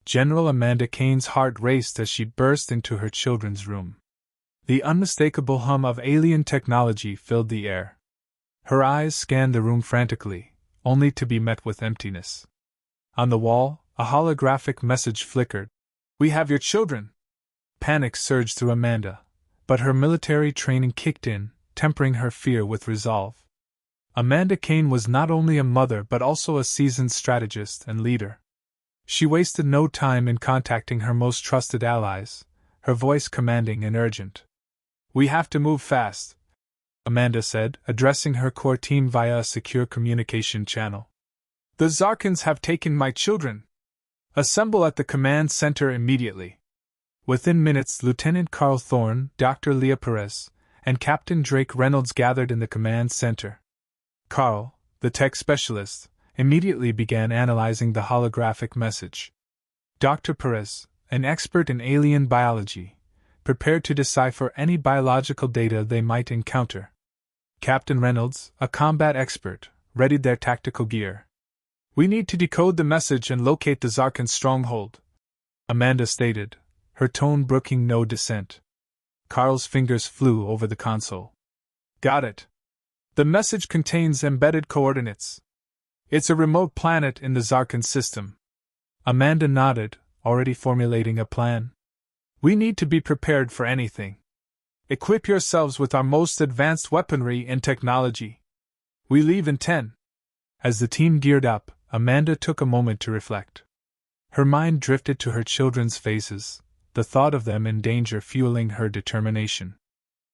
General Amanda Kane's heart raced as she burst into her children's room. The unmistakable hum of alien technology filled the air. Her eyes scanned the room frantically, only to be met with emptiness. On the wall, a holographic message flickered. "We have your children!" Panic surged through Amanda, but her military training kicked in, tempering her fear with resolve. Amanda Kane was not only a mother but also a seasoned strategist and leader. She wasted no time in contacting her most trusted allies, her voice commanding and urgent. "We have to move fast," Amanda said, addressing her core team via a secure communication channel. "The Zarkons have taken my children. Assemble at the command center immediately." Within minutes, Lieutenant Carl Thorne, Dr. Leah Perez, and Captain Drake Reynolds gathered in the command center. Carl, the tech specialist, immediately began analyzing the holographic message. Dr. Perez, an expert in alien biology, prepared to decipher any biological data they might encounter. Captain Reynolds, a combat expert, readied their tactical gear. "We need to decode the message and locate the Zarkon stronghold," Amanda stated, her tone brooking no dissent. Carl's fingers flew over the console. "Got it. The message contains embedded coordinates. It's a remote planet in the Zarkon system." Amanda nodded, already formulating a plan. "We need to be prepared for anything. Equip yourselves with our most advanced weaponry and technology. We leave in 10. As the team geared up, Amanda took a moment to reflect. Her mind drifted to her children's faces, the thought of them in danger fueling her determination.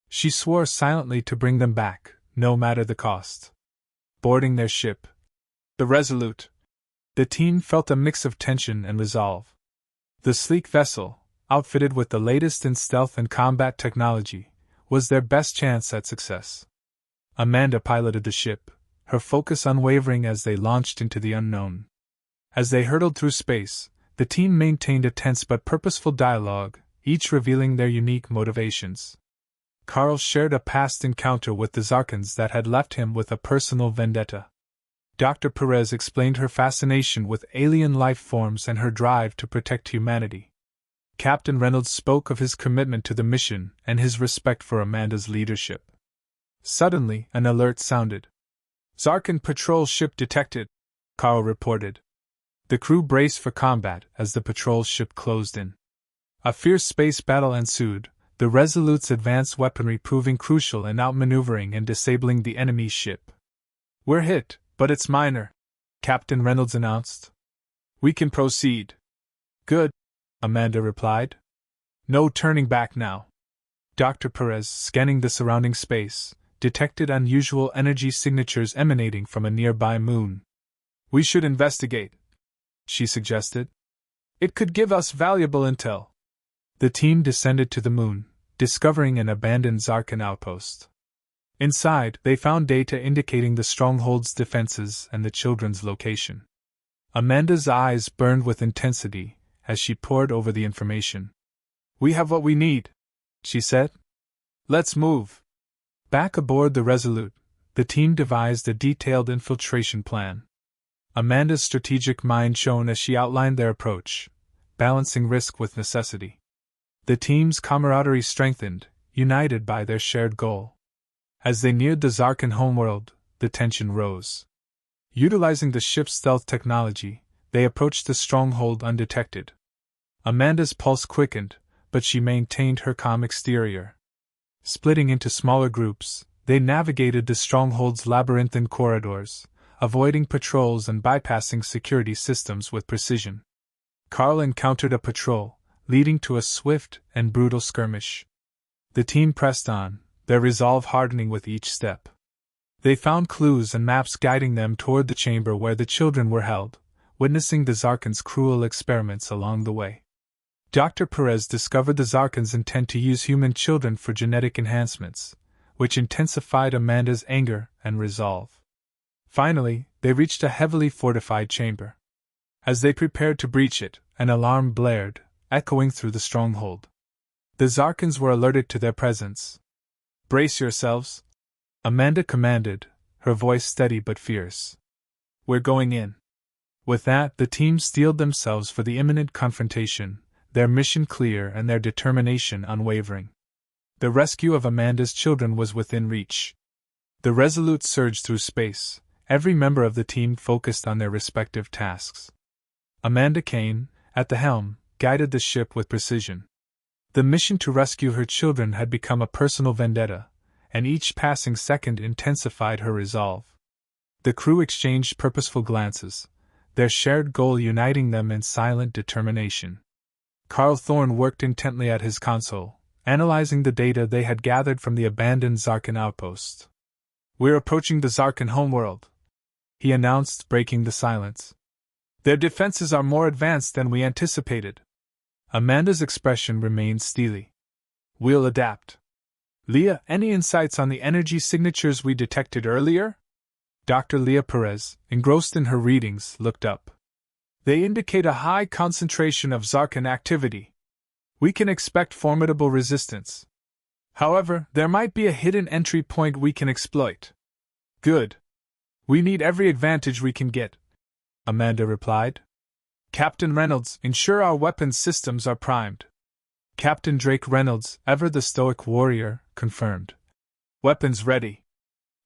She swore silently to bring them back, no matter the cost. Boarding their ship, the Resolute, the team felt a mix of tension and resolve. The sleek vessel, outfitted with the latest in stealth and combat technology, was their best chance at success. Amanda piloted the ship, her focus unwavering as they launched into the unknown. As they hurtled through space, the team maintained a tense but purposeful dialogue, each revealing their unique motivations. Carl shared a past encounter with the Zarkons that had left him with a personal vendetta. Dr. Perez explained her fascination with alien life forms and her drive to protect humanity. Captain Reynolds spoke of his commitment to the mission and his respect for Amanda's leadership. Suddenly, an alert sounded. "Zarkon patrol ship detected," Carl reported. The crew braced for combat as the patrol ship closed in. A fierce space battle ensued, the Resolute's advanced weaponry proving crucial in outmaneuvering and disabling the enemy ship. "We're hit, but it's minor," Captain Reynolds announced. "We can proceed." "Good," Amanda replied. "No turning back now." Dr. Perez, scanning the surrounding space, detected unusual energy signatures emanating from a nearby moon. "We should investigate," she suggested. "It could give us valuable intel." The team descended to the moon, discovering an abandoned Zarkon outpost. Inside, they found data indicating the stronghold's defenses and the children's location. Amanda's eyes burned with intensity as she pored over the information. "We have what we need," she said. "Let's move." Back aboard the Resolute, the team devised a detailed infiltration plan. Amanda's strategic mind shone as she outlined their approach, balancing risk with necessity. The team's camaraderie strengthened, united by their shared goal. As they neared the Zarkon homeworld, the tension rose. Utilizing the ship's stealth technology, they approached the stronghold undetected. Amanda's pulse quickened, but she maintained her calm exterior. Splitting into smaller groups, they navigated the stronghold's labyrinthine corridors, avoiding patrols and bypassing security systems with precision. Carl encountered a patrol, leading to a swift and brutal skirmish. The team pressed on, their resolve hardening with each step. They found clues and maps guiding them toward the chamber where the children were held, witnessing the Zarkons' cruel experiments along the way. Dr. Perez discovered the Zarkons' intent to use human children for genetic enhancements, which intensified Amanda's anger and resolve. Finally, they reached a heavily fortified chamber. As they prepared to breach it, an alarm blared, echoing through the stronghold. The Zarkons were alerted to their presence. "Brace yourselves," Amanda commanded, her voice steady but fierce. "We're going in." With that, the team steeled themselves for the imminent confrontation, their mission clear and their determination unwavering. The rescue of Amanda's children was within reach. The Resolute surged through space, every member of the team focused on their respective tasks. Amanda Kane, at the helm, guided the ship with precision. The mission to rescue her children had become a personal vendetta, and each passing second intensified her resolve. The crew exchanged purposeful glances, their shared goal uniting them in silent determination. Carl Thorne worked intently at his console, analyzing the data they had gathered from the abandoned Zarkon outpost. "We're approaching the Zarkon homeworld," he announced, breaking the silence. "Their defenses are more advanced than we anticipated." Amanda's expression remained steely. "We'll adapt." "Leah, any insights on the energy signatures we detected earlier?" Dr. Leah Perez, engrossed in her readings, looked up. "They indicate a high concentration of Zarkon activity. We can expect formidable resistance. However, there might be a hidden entry point we can exploit." "Good. We need every advantage we can get," Amanda replied. "Captain Reynolds, ensure our weapons systems are primed." Captain Drake Reynolds, ever the stoic warrior, confirmed. "Weapons ready.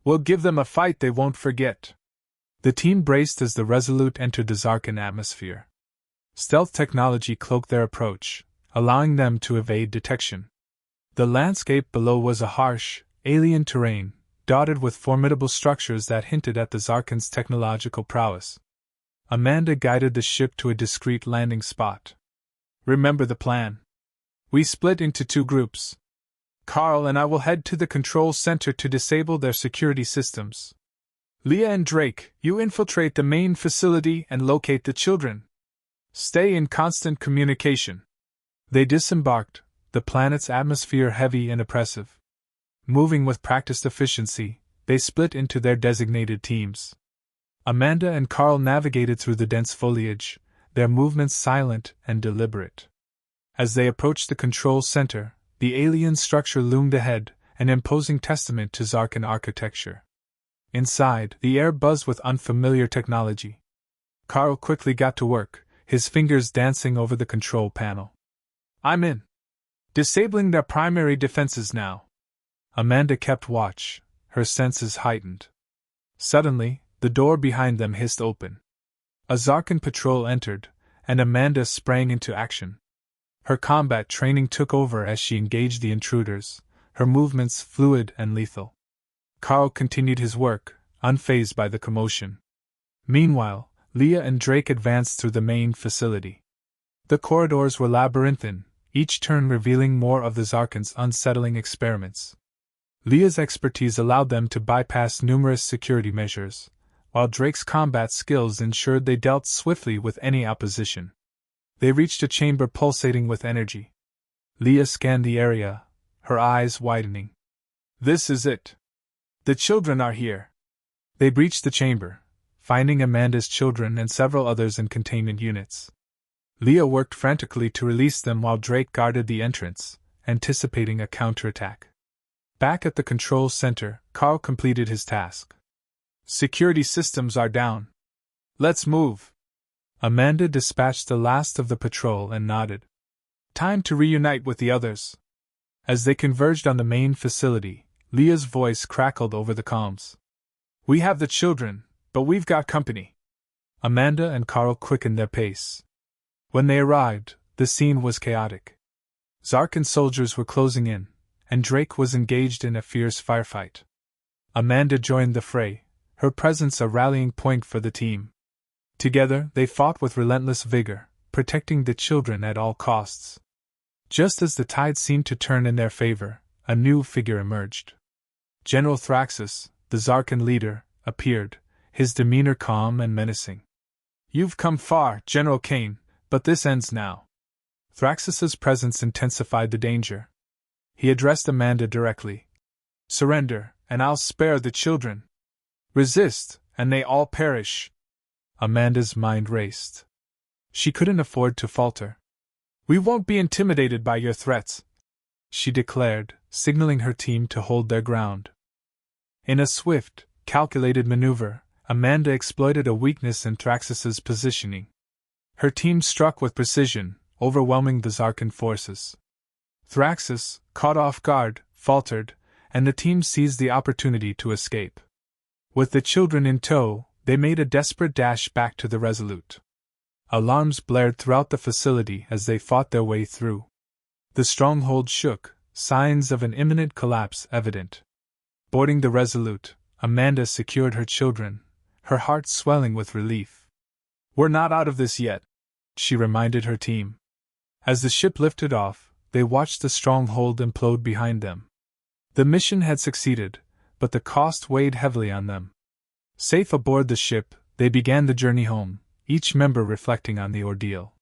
We'll give them a fight they won't forget." The team braced as the Resolute entered the Zarkon atmosphere. Stealth technology cloaked their approach, allowing them to evade detection. The landscape below was a harsh, alien terrain, dotted with formidable structures that hinted at the Zarkon's technological prowess. Amanda guided the ship to a discreet landing spot. "Remember the plan. We split into two groups. Carl and I will head to the control center to disable their security systems. Leah and Drake, you infiltrate the main facility and locate the children. Stay in constant communication." They disembarked, the planet's atmosphere heavy and oppressive. Moving with practiced efficiency, they split into their designated teams. Amanda and Carl navigated through the dense foliage, their movements silent and deliberate. As they approached the control center, the alien structure loomed ahead, an imposing testament to Zarkon architecture. Inside, the air buzzed with unfamiliar technology. Carl quickly got to work, his fingers dancing over the control panel. "I'm in. Disabling their primary defenses now." Amanda kept watch, her senses heightened. Suddenly, the door behind them hissed open. A Zarkon patrol entered, and Amanda sprang into action. Her combat training took over as she engaged the intruders, her movements fluid and lethal. Carl continued his work, unfazed by the commotion. Meanwhile, Leah and Drake advanced through the main facility. The corridors were labyrinthine, each turn revealing more of the Zarkon's unsettling experiments. Leah's expertise allowed them to bypass numerous security measures, while Drake's combat skills ensured they dealt swiftly with any opposition. They reached a chamber pulsating with energy. Leah scanned the area, her eyes widening. "This is it. The children are here." They breached the chamber, finding Amanda's children and several others in containment units. Leah worked frantically to release them while Drake guarded the entrance, anticipating a counterattack. Back at the control center, Carl completed his task. "Security systems are down. Let's move." Amanda dispatched the last of the patrol and nodded. "Time to reunite with the others." As they converged on the main facility, Leah's voice crackled over the comms. "We have the children, but we've got company." Amanda and Carl quickened their pace. When they arrived, the scene was chaotic. Zarkon soldiers were closing in, and Drake was engaged in a fierce firefight. Amanda joined the fray, her presence a rallying point for the team. Together, they fought with relentless vigor, protecting the children at all costs. Just as the tide seemed to turn in their favor, a new figure emerged. General Thraxus, the Zarkon leader, appeared, his demeanor calm and menacing. "You've come far, General Kane, but this ends now." Thraxus's presence intensified the danger. He addressed Amanda directly. "Surrender, and I'll spare the children. Resist, and they all perish." Amanda's mind raced. She couldn't afford to falter. "We won't be intimidated by your threats," she declared, signaling her team to hold their ground. In a swift, calculated maneuver, Amanda exploited a weakness in Thraxus's positioning. Her team struck with precision, overwhelming the Zarkon forces. Thraxus, caught off guard, faltered, and the team seized the opportunity to escape. With the children in tow, they made a desperate dash back to the Resolute. Alarms blared throughout the facility as they fought their way through. The stronghold shook, signs of an imminent collapse evident. Boarding the Resolute, Amanda secured her children, her heart swelling with relief. "We're not out of this yet," she reminded her team. As the ship lifted off, they watched the stronghold implode behind them. The mission had succeeded, but the cost weighed heavily on them. Safe aboard the ship, they began the journey home, each member reflecting on the ordeal.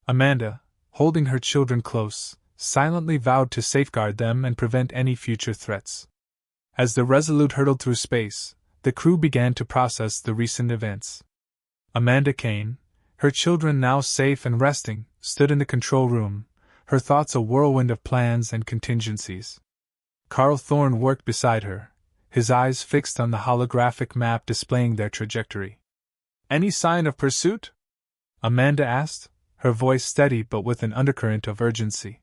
Amanda, holding her children close, silently vowed to safeguard them and prevent any future threats. As the Resolute hurtled through space, the crew began to process the recent events. Amanda Kane, her children now safe and resting, stood in the control room, her thoughts a whirlwind of plans and contingencies. Carl Thorne worked beside her, his eyes fixed on the holographic map displaying their trajectory. "Any sign of pursuit?" Amanda asked, her voice steady but with an undercurrent of urgency.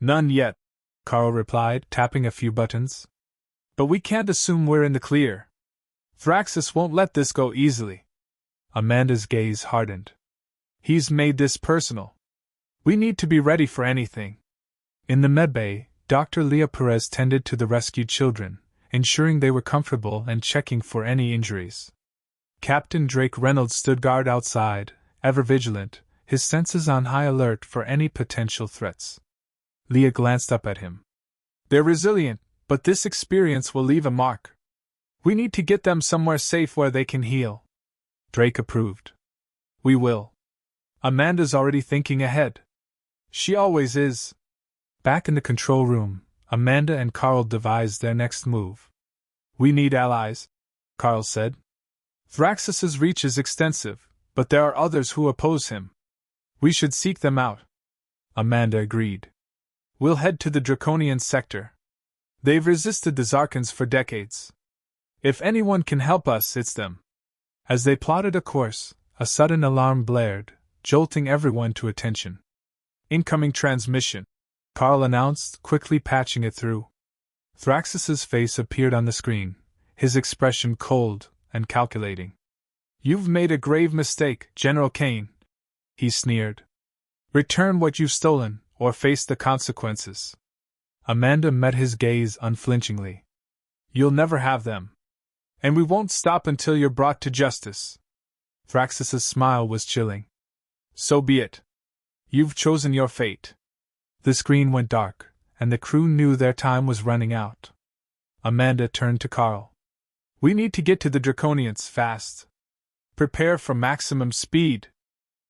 "None yet," Carl replied, tapping a few buttons. "But we can't assume we're in the clear. Thraxus won't let this go easily." Amanda's gaze hardened. "He's made this personal. We need to be ready for anything." In the medbay, Dr. Leah Perez tended to the rescued children, ensuring they were comfortable and checking for any injuries. Captain Drake Reynolds stood guard outside, ever vigilant, his senses on high alert for any potential threats. Leah glanced up at him. "They're resilient, but this experience will leave a mark. We need to get them somewhere safe where they can heal." Drake approved. "We will." Amanda's already thinking ahead. She always is. Back in the control room, Amanda and Carl devised their next move. "We need allies," Carl said. "Thraxus's reach is extensive, but there are others who oppose him. We should seek them out." Amanda agreed. "We'll head to the Draconian sector. They've resisted the Zarkons for decades. If anyone can help us, it's them." As they plotted a course, a sudden alarm blared, jolting everyone to attention. "Incoming transmission," Carl announced, quickly patching it through. Thraxus's face appeared on the screen, his expression cold and calculating. "You've made a grave mistake, General Kane," he sneered. "Return what you've stolen, or face the consequences." Amanda met his gaze unflinchingly. "You'll never have them. And we won't stop until you're brought to justice." Thraxus's smile was chilling. "So be it. You've chosen your fate." The screen went dark, and the crew knew their time was running out. Amanda turned to Carl. "We need to get to the Draconians fast. Prepare for maximum speed."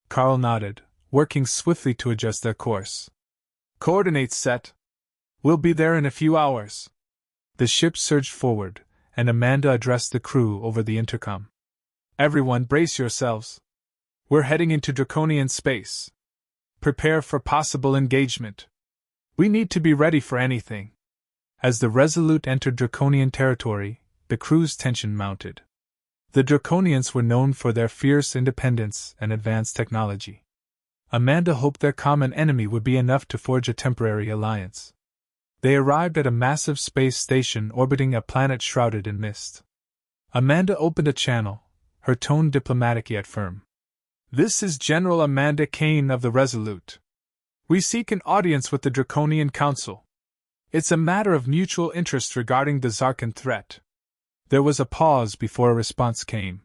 Carl nodded, working swiftly to adjust their course. "Coordinates set. We'll be there in a few hours." The ship surged forward, and Amanda addressed the crew over the intercom. "Everyone brace yourselves. We're heading into Draconian space. Prepare for possible engagement. We need to be ready for anything." As the Resolute entered Draconian territory, the crew's tension mounted. The Draconians were known for their fierce independence and advanced technology. Amanda hoped their common enemy would be enough to forge a temporary alliance. They arrived at a massive space station orbiting a planet shrouded in mist. Amanda opened a channel, her tone diplomatic yet firm. "This is General Amanda Kane of the Resolute. We seek an audience with the Draconian Council. It's a matter of mutual interest regarding the Zarkon threat." There was a pause before a response came.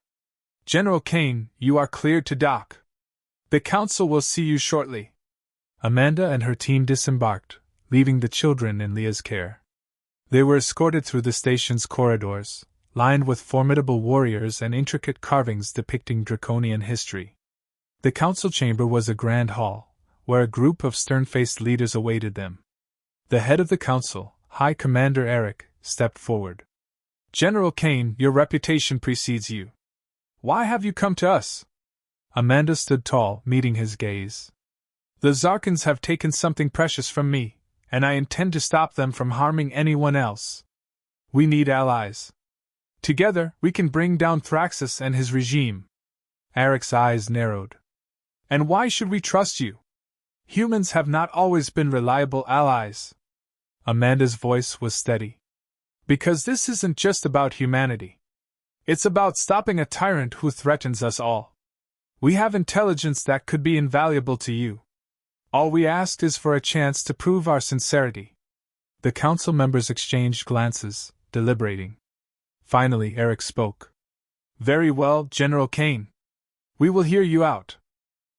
"General Kane, you are cleared to dock. The Council will see you shortly." Amanda and her team disembarked, leaving the children in Leah's care. They were escorted through the station's corridors, lined with formidable warriors and intricate carvings depicting Draconian history. The council chamber was a grand hall, where a group of stern-faced leaders awaited them. The head of the council, High Commander Eric, stepped forward. "General Kane, your reputation precedes you. Why have you come to us?" Amanda stood tall, meeting his gaze. "The Zarkons have taken something precious from me, and I intend to stop them from harming anyone else. We need allies." Together, we can bring down Thraxus and his regime. Eric's eyes narrowed. And why should we trust you? Humans have not always been reliable allies. Amanda's voice was steady. Because this isn't just about humanity. It's about stopping a tyrant who threatens us all. We have intelligence that could be invaluable to you. All we ask is for a chance to prove our sincerity. The council members exchanged glances, deliberating. Finally, Eric spoke. Very well, General Kane. We will hear you out.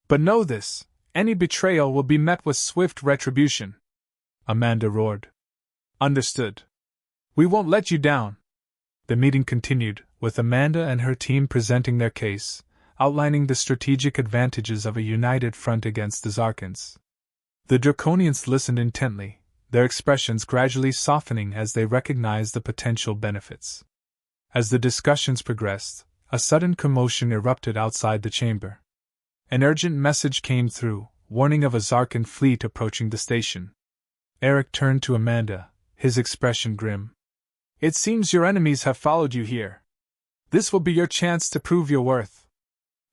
But know this, any betrayal will be met with swift retribution. Amanda roared. Understood. We won't let you down. The meeting continued, with Amanda and her team presenting their case, outlining the strategic advantages of a united front against the Zarkons. The Draconians listened intently, their expressions gradually softening as they recognized the potential benefits. As the discussions progressed, a sudden commotion erupted outside the chamber. An urgent message came through, warning of a Zarkon fleet approaching the station. Eric turned to Amanda, his expression grim. It seems your enemies have followed you here. This will be your chance to prove your worth.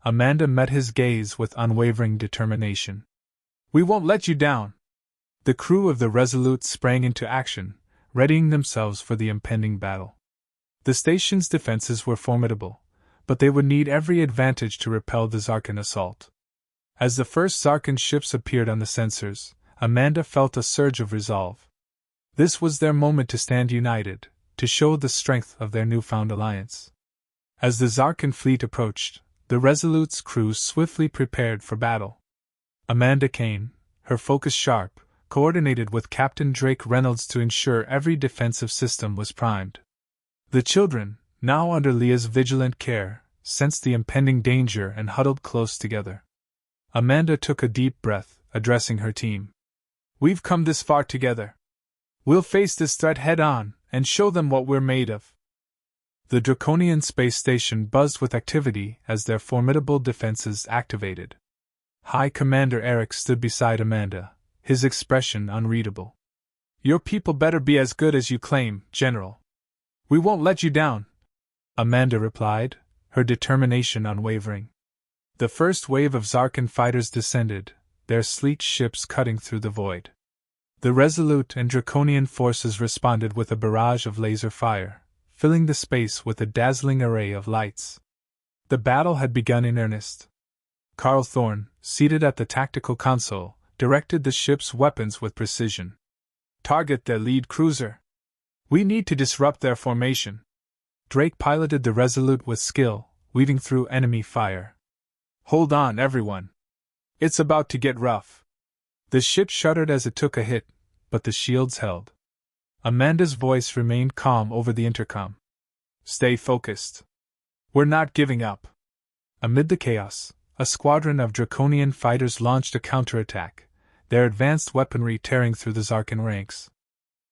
Amanda met his gaze with unwavering determination. We won't let you down. The crew of the Resolute sprang into action, readying themselves for the impending battle. The station's defenses were formidable, but they would need every advantage to repel the Zarkon assault. As the first Zarkon ships appeared on the sensors, Amanda felt a surge of resolve. This was their moment to stand united, to show the strength of their newfound alliance. As the Zarkon fleet approached, the Resolute's crews swiftly prepared for battle. Amanda Kane, her focus sharp, coordinated with Captain Drake Reynolds to ensure every defensive system was primed. The children, now under Leah's vigilant care, sensed the impending danger and huddled close together. Amanda took a deep breath, addressing her team. We've come this far together. We'll face this threat head-on, and show them what we're made of. The Draconian space station buzzed with activity as their formidable defenses activated. High Commander Eric stood beside Amanda, his expression unreadable. Your people better be as good as you claim, General. We won't let you down, Amanda replied, her determination unwavering. The first wave of Zarkon fighters descended, their sleek ships cutting through the void. The Resolute and Draconian forces responded with a barrage of laser fire, filling the space with a dazzling array of lights. The battle had begun in earnest. Carl Thorne, seated at the tactical console, directed the ship's weapons with precision. Target their lead cruiser. We need to disrupt their formation. Drake piloted the Resolute with skill, weaving through enemy fire. Hold on, everyone. It's about to get rough. The ship shuddered as it took a hit, but the shields held. Amanda's voice remained calm over the intercom. Stay focused. We're not giving up. Amid the chaos, a squadron of Draconian fighters launched a counterattack, their advanced weaponry tearing through the Zarkon ranks.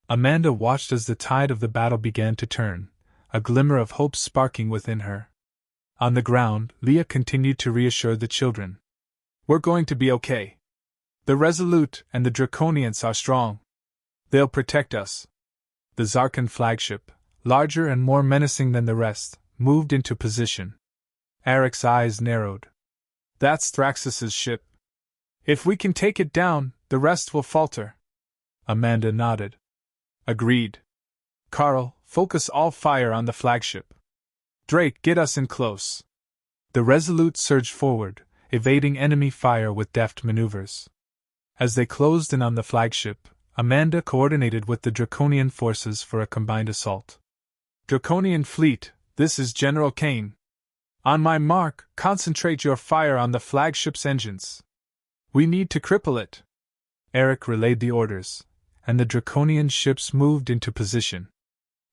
Amanda watched as the tide of the battle began to turn, a glimmer of hope sparking within her. On the ground, Leah continued to reassure the children. We're going to be okay. The Resolute and the Draconians are strong. They'll protect us. The Zarkon flagship, larger and more menacing than the rest, moved into position. Eric's eyes narrowed. That's Thraxus's ship. If we can take it down, the rest will falter. Amanda nodded. Agreed. Carl, focus all fire on the flagship. Drake, get us in close. The Resolute surged forward, evading enemy fire with deft maneuvers. As they closed in on the flagship, Amanda coordinated with the Draconian forces for a combined assault. Draconian fleet, this is General Kane. On my mark, concentrate your fire on the flagship's engines. We need to cripple it. Eric relayed the orders, and the Draconian ships moved into position.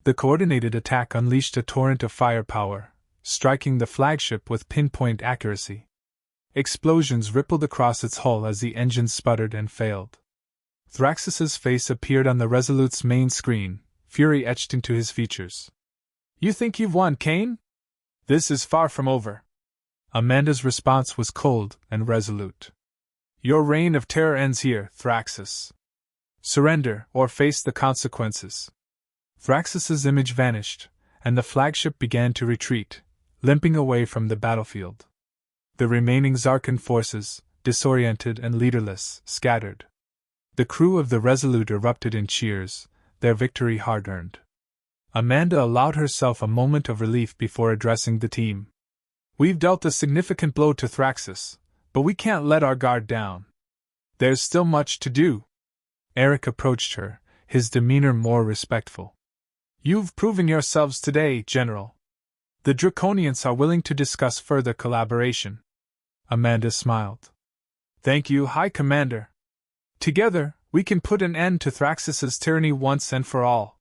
The coordinated attack unleashed a torrent of firepower, striking the flagship with pinpoint accuracy. Explosions rippled across its hull as the engines sputtered and failed. Thraxus's face appeared on the Resolute's main screen, fury etched into his features. You think you've won, Kane? This is far from over. Amanda's response was cold and resolute. Your reign of terror ends here, Thraxus. Surrender, or face the consequences. Thraxus's image vanished, and the flagship began to retreat, limping away from the battlefield. The remaining Zarkon forces, disoriented and leaderless, scattered. The crew of the Resolute erupted in cheers, their victory hard-earned. Amanda allowed herself a moment of relief before addressing the team. "We've dealt a significant blow to Thraxus, but we can't let our guard down. There's still much to do." Eric approached her, his demeanor more respectful. "You've proven yourselves today, General. The Draconians are willing to discuss further collaboration." Amanda smiled. "Thank you, High Commander. Together, we can put an end to Thraxus's tyranny once and for all."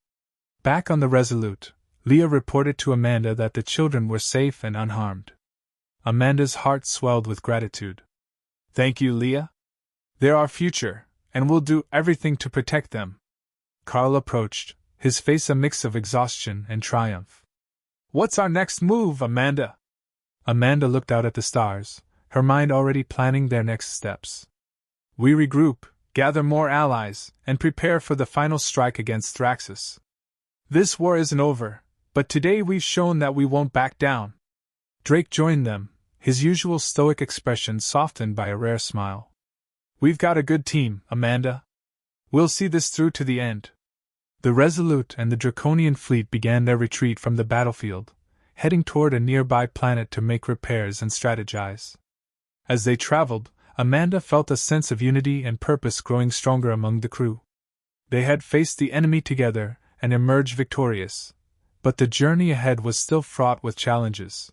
Back on the Resolute, Leah reported to Amanda that the children were safe and unharmed. Amanda's heart swelled with gratitude. "Thank you, Leah. They're our future, and we'll do everything to protect them." Carl approached, his face a mix of exhaustion and triumph. "What's our next move, Amanda?" Amanda looked out at the stars, her mind already planning their next steps. "We regroup, gather more allies, and prepare for the final strike against Thraxus. This war isn't over, but today we've shown that we won't back down." Drake joined them, his usual stoic expression softened by a rare smile. "We've got a good team, Amanda. We'll see this through to the end." The Resolute and the Draconian fleet began their retreat from the battlefield, heading toward a nearby planet to make repairs and strategize. As they traveled, Amanda felt a sense of unity and purpose growing stronger among the crew. They had faced the enemy together and emerged victorious, but the journey ahead was still fraught with challenges.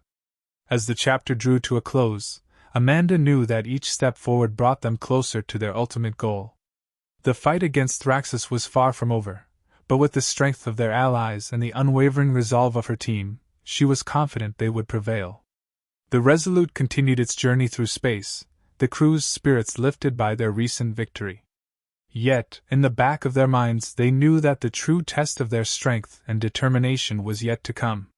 As the chapter drew to a close, Amanda knew that each step forward brought them closer to their ultimate goal. The fight against Thraxus was far from over, but with the strength of their allies and the unwavering resolve of her team, she was confident they would prevail. The Resolute continued its journey through space, the crew's spirits lifted by their recent victory. Yet, in the back of their minds, they knew that the true test of their strength and determination was yet to come.